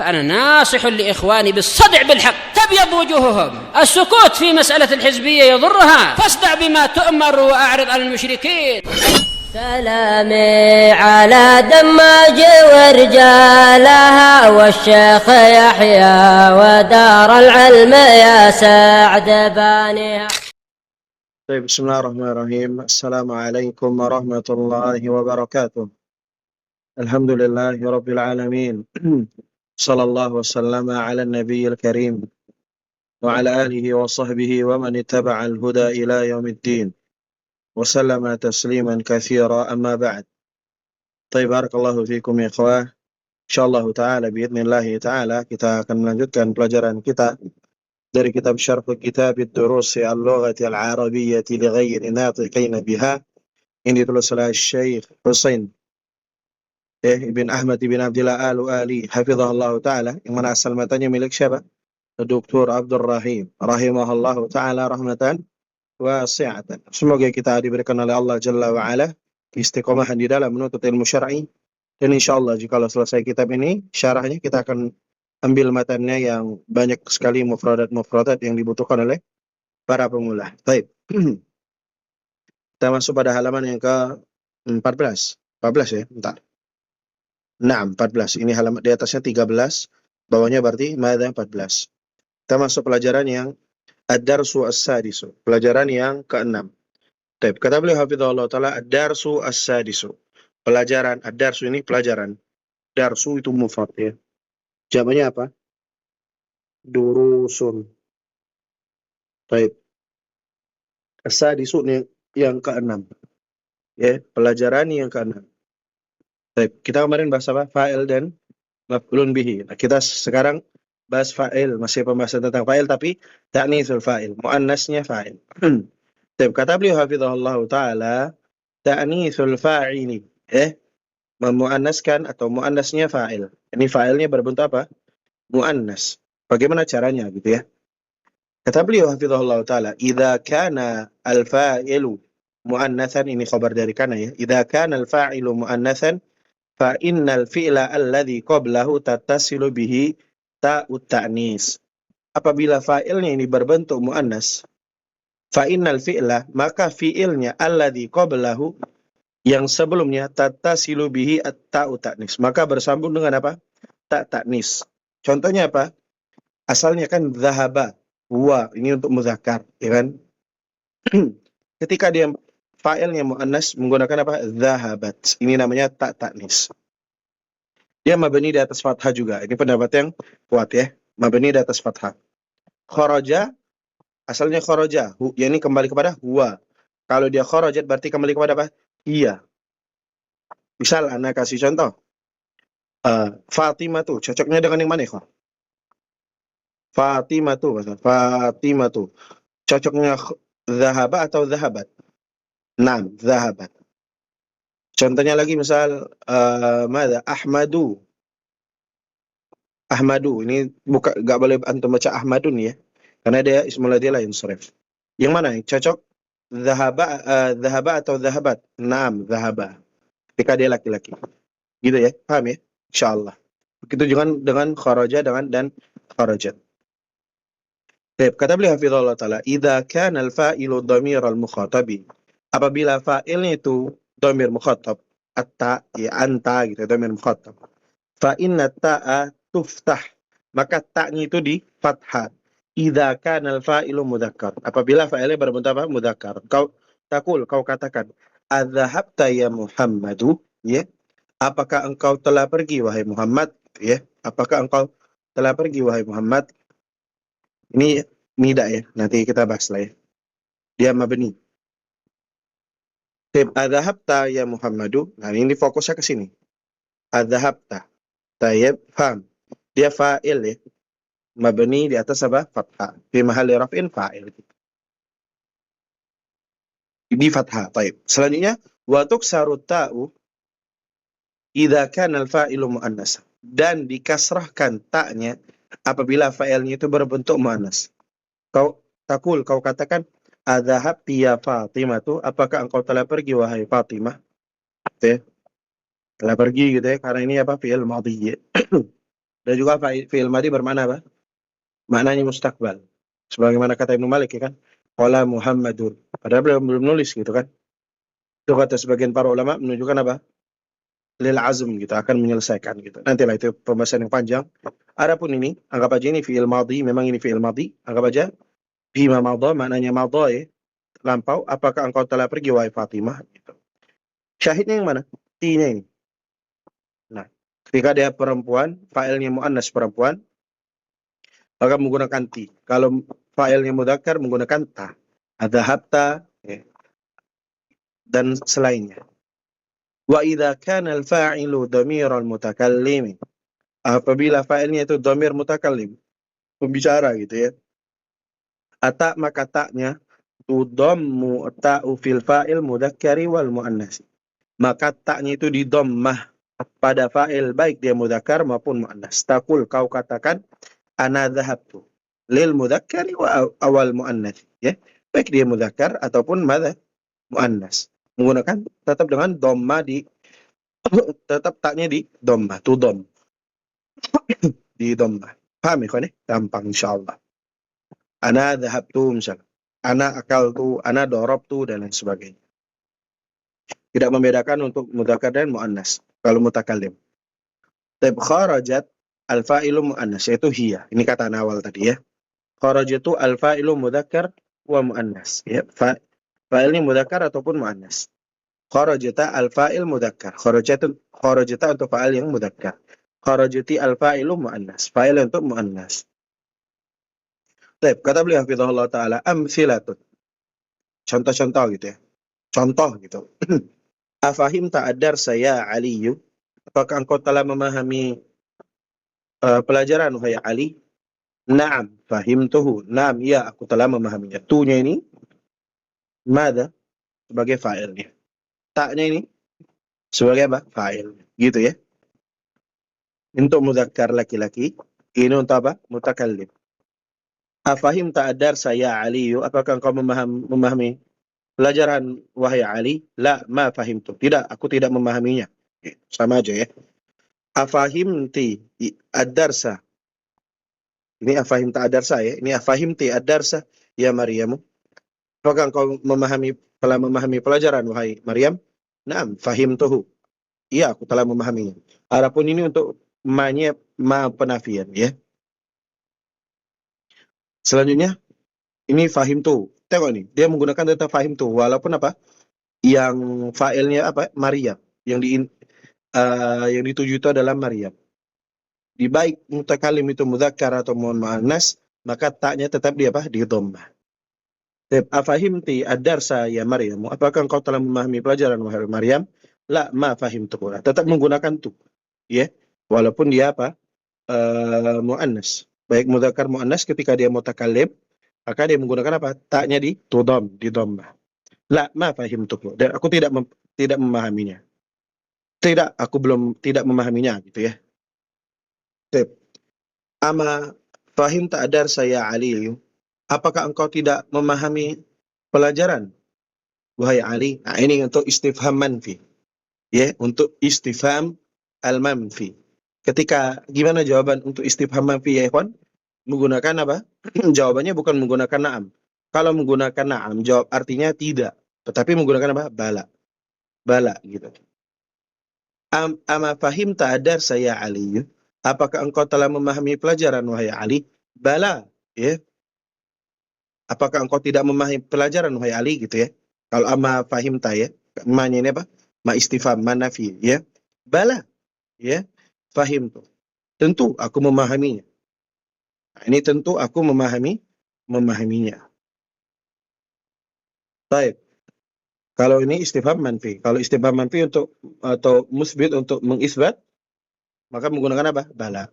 فأنا ناصح لإخواني بالصدع بالحق تبيض وجوههم. السكوت في مسألة الحزبية يضرها، فاصدع بما تؤمر وأعرض عن المشركين. سلامي على دماج ورجالها والشيخ يحيى ودار العلم يا سعد بانيها. طيب، بسم الله الرحمن الرحيم. السلام عليكم ورحمة الله وبركاته. الحمد لله رب العالمين. صلى الله وسلم على النبي الكريم وعلى آله وصحبه ومن اتبع الهدى إلى يوم الدين وسلم تسليما كثيرا. أما بعد. طيب, barakallahu fikum ya ikhwah. Insyaallah ta'ala biidznillah ta'ala kita akan melanjutkan pelajaran kita dari kitab Syarh Kitab ad-Durus al-Lughah al-Arabiyyah li ghairi natiqin biha yang ditulis oleh Syekh Husain Ibn Ahmad Ibn Abdillah Al-Ali hafizahullah ta'ala, yang mana asal matanya milik siapa? Dr. Abdul Rahim rahimahullah ta'ala rahmatan wasi'atan. Semoga kita diberikan oleh Allah Jalla wa'ala istiqomahan di dalam menuntut ilmu syar'i, dan insyaallah jika selesai kitab ini syarahnya kita akan ambil matanya yang banyak sekali mufradat yang dibutuhkan oleh para pemula. Baik. Kita masuk pada halaman yang ke-14. 14 ya, bentar. Nah, 14. Ini halaman di atasnya 13, bawahnya berarti madza 14. Kita masuk pelajaran yang ad-darsu as-sadisu, pelajaran yang ke-6. Baik, kata beliau hafizahullah taala ad-darsu as-sadisu. Pelajaran ad-darsu ini pelajaran. Darsu itu mufrad ya. Jamaknya apa? Durusun. Baik. As-sadisu yang ke-6. Ya, pelajaran yang ke-6. Baik, kita kemarin bahas apa? Fa'il dan maf'ulun bihi. Nah, kita sekarang bahas fa'il, masih pembahasan tentang fa'il tapi ta'nitsul fa'il, muannasnya fa'il. Baik, kata beliau hafizahullah taala ta'nitsul fa'ili, memuannaskan atau muannasnya fa'il. Ini fa'ilnya berbentuk apa? Muannas. Bagaimana caranya gitu ya? Kata beliau hafizahullah taala, idza kana al-fa'ilu muannatsan, ini khabar dari kana ya. Idza kana al-fa'ilu muannatsan fa innal fi'la alladhi qablahu tattasilu bihi ta'ut ta'nis. Apabila fa'ilnya ini berbentuk muannas, fa innal fi'la, maka fi'ilnya alladhi qablahu, yang sebelumnya, tattasilu bihi at-ta'ut ta'nis, maka bersambung dengan apa? Ta ta'nis. Contohnya apa? Asalnya kan dhahaba, huwa, ini untuk muzakkar, ya kan? Ketika dia fa'ilnya muannas menggunakan apa? Dhahabat. Ini namanya ta ta'nis. Dia mabni di atas fathah juga. Ini pendapat yang kuat ya. Mabni di atas fathah. Kharaja, asalnya kharaja, yakni kembali kepada huwa. Kalau dia kharajat berarti kembali kepada apa? Iya. Misal anak kasih contoh. Fatimah tuh cocoknya dengan yang mana ya? Fatimah tuh cocoknya dhahaba atau dhahabat? Naam, dhahabat. Contohnya lagi misal Ahmadu, ini enggak boleh antum baca Ahmadun ya, karena dia ismul ladzi la yansarif. Yang mana yang cocok? Dhahaba atau dhahabat? Naam, dhahaba. Ketika dia laki-laki. Gitu ya, paham ya? Insyaallah. Begitu juga dengan kharaja dan kharajat. Baik, kata beliau hafizahullah taala, idza kana al-fa'ilu dhamir al-mukhatabi. Apabila fa'ilnya itu dhamir mukhatab, atta ya anta gitu, dhamir mukhatab. Fa inna ta'a tuftah, maka ta'nya itu di fathah. Idza kana al-fa'ilu mudzakkar. Apabila fa'ilnya berbentuk apa? Mudzakkar. Kau katakan, adzahabta ya Muhammadu, ya. Apakah engkau telah pergi wahai Muhammad, ya? Apakah engkau telah pergi wahai Muhammad? Ini nida ya, nanti kita bahas lah ya. Dia mabni. Adzahabta ya Muhammadu. Nah, ini fokusnya ke sini. Adzahabta. Tayyib, faham. Dia fa'il ya. Mabni di atas apa? Fathah. Fi mahalli raf'in fa'il. Di fathah. Tayyib. Selanjutnya, wa tuksaru ta'u idza kana al-fa'ilu muannas. Dan dikasrahkan ta'nya apabila fa'ilnya itu berbentuk muannas. Kau katakan, adzahabti ya Fatimah tuh, apakah engkau telah pergi wahai Fatimah? Gitu ya. Telah pergi gitu ya, karena ini apa? Fi'il madhi. Dan juga fi'il madhi bermakna apa? Maknanya mustakbal. Sebagaimana kata Ibnu Malik ya kan. Qala Muhammadun. Padahal belum nulis gitu kan. Itu kata sebagian para ulama menunjukkan apa? Lil azm gitu, akan menyelesaikan gitu. Nantilah itu pembahasan yang panjang. Adapun ini, anggap aja ini fi'il madhi, memang ini fi'il madhi. Anggap aja bima madha, maknanya madha ya, lampau. Apakah engkau telah pergi wahai Fatimah? Gitu. Syahidnya yang mana? T-nya ini. Nah, ketika dia perempuan, fa'ilnya muannas perempuan, maka menggunakan ti. Kalau fa'ilnya mudzakkar menggunakan ta. Adzahabta ya, dan selainnya. Wa idza kana al-fa'ilu dhamiral mutakallim. Apabila fa'ilnya itu dhamir mutakallim, pembicara gitu ya. Ata maka taknya tudammu ta'u fil fa'il mudzakkari wal muannas. Maka taknya itu didammah pada fa'il baik dia mudzakkar maupun muannas. Taqul kau katakan ana dhahabtu lil mudzakkari wa awal muannas ya. Baik dia mudzakkar ataupun madza muannas. Menggunakan tetap dengan dhamma di tetap taknya di dhamma, tudam. Di dhamma. Paham ya, gampang insyaallah. Ana dhahabtu misalnya. Ana akaltu, ana darabtu dan lain sebagainya. Tidak membedakan untuk mudzakkar dan muannas kalau mutakallim. Tab kharajat al-fa'ilu muannas yaitu hiya. Ini kata awal tadi ya. Kharajatu al-fa'ilu mudzakkar wa muannas ya. Fa'ilnya mudzakkar ataupun muannas. Kharajata al-fa'il mudzakkar. Kharajata untuk fa'il yang mudzakkar. Kharajati al-fa'ilu muannas. Fa'il untuk muannas. Baik, kata beliau hafizahullah taala amsilatun. Contoh-contoh gitu ya. Contoh gitu. Afahim ta'addar saya Aliyu. Apakah engkau telah memahami pelajaran wahai Ali? Naam, fahimtuhu. Naam, ya aku telah memahaminya. Tu-nya ini mada sebagai fa'ilnya. Ta-nya ini sebagai apa? Fa'il. Gitu ya. Untuk mudzakkar laki-laki, ini untuk apa? Mutakallim. Afahim ta'addar saya Aliyu. Apakah engkau memahami pelajaran wahai Ali? La ma fahimtu. Tidak, aku tidak memahaminya. Sama aja ya. Afahimti ad-darsa. Ini afahimta ad-darsa ya. Ini afahimti ad-darsa ya Maryamu. Apakah engkau telah memahami pelajaran wahai Maryam? Naam, fahimtuhu. Iya, aku telah memahaminya. Adapun ini untuk ma penafian ya. Selanjutnya ini fahimtu. Tengok nih, dia menggunakan kata fahimtu walaupun apa? Yang fa'ilnya apa? Maryam. Yang dituju itu adalah Maryam. Di baik mutakalim itu mudzakkar atau muannas, maka taknya tetap di apa? Di dhammah. Afahimti ad-darsa ya Maryam. Apakah engkau telah memahami pelajaran wahai Maryam? La ma fahimtu. Tetap menggunakan tu. Ya. Walaupun dia apa? Muannas. Baik mudzakkar muannas ketika dia mutakalim, maka dia menggunakan apa? Taknya di tudam, di dhammah. La ma fahimtu. Dan aku tidak memahaminya. Tidak, aku tidak memahaminya gitu ya. Ama fahim ta'adar saya Ali. Apakah engkau tidak memahami pelajaran wahai Ali? Nah, ini untuk istifham manfi. Ya, untuk istifham al-manfi. Ketika gimana jawaban untuk istifham manfi ya ikhwan? Menggunakan apa? Jawabannya bukan menggunakan na'am. Kalau menggunakan na'am, jawab artinya tidak. Tetapi menggunakan apa? Bala. Bala gitu. Ama fahim ta'adar saya Ali. Apakah engkau telah memahami pelajaran wahai Ali? Bala. Ya. Apakah engkau tidak memahami pelajaran wahai Ali gitu ya? Kalau ama fahim ta ya. Ma-nya ini apa? Ma istifham, ma nafi ya. Bala. Ya. Fahim tuh. Tentu aku memahaminya. Nah, ini tentu aku memahaminya. Baik. Kalau ini istifham manfi. Kalau istifham manfi untuk atau musbit untuk mengisbat, maka menggunakan apa? Bala.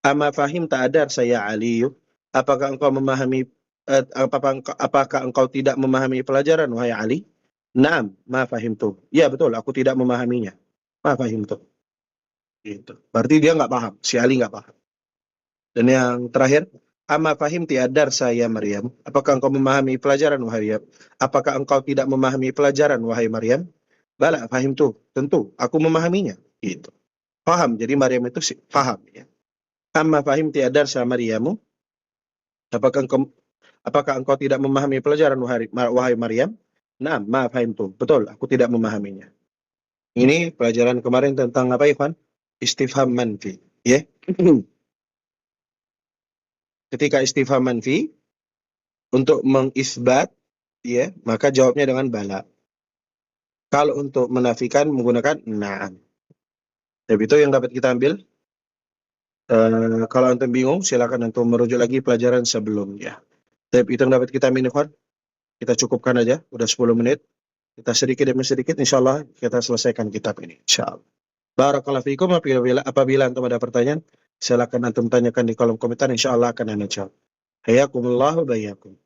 Ama fahim ta'adar saya Ali. Apakah engkau memahami apakah engkau tidak memahami pelajaran wahai Ali? Naam, ma fahimtu. Ya betul, aku tidak memahaminya. Ma fahimtu. Gitu. Berarti dia nggak paham. Si Ali nggak paham. Dan yang terakhir, ama fahim tiadar saya Maryam. Apakah engkau memahami pelajaran wahai Maryam? Apakah engkau tidak memahami pelajaran wahai Maryam? Bala, fahim tuh. Tentu, aku memahaminya. Gitu. Paham. Jadi Maryam itu paham ya. Amma fahimti ad-darsa Maryamu? Apakah engkau tidak memahami pelajaran wahai Maryam? Naam, ma fahimtu. Betul, aku tidak memahaminya. Ini pelajaran kemarin tentang apa, Ikhwan? Istifham manfi. Ya. Ketika istifham manfi untuk mengisbat, ya, maka jawabnya dengan bala. Kalau untuk menafikan menggunakan na'am. Tapi itu yang dapat kita ambil. Kalau antum bingung, silakan antum merujuk lagi pelajaran sebelumnya. Tapi itu yang dapat kita ambil, Ikhwan. Kita cukupkan aja, udah 10 menit. Kita sedikit demi sedikit, insyaAllah kita selesaikan kitab ini. InsyaAllah. Barakallahu fiikum. Apabila antum ada pertanyaan, silakan antum tanyakan di kolom komentar. InsyaAllah akan anda jawab. Hayakumullah wa bayyakum.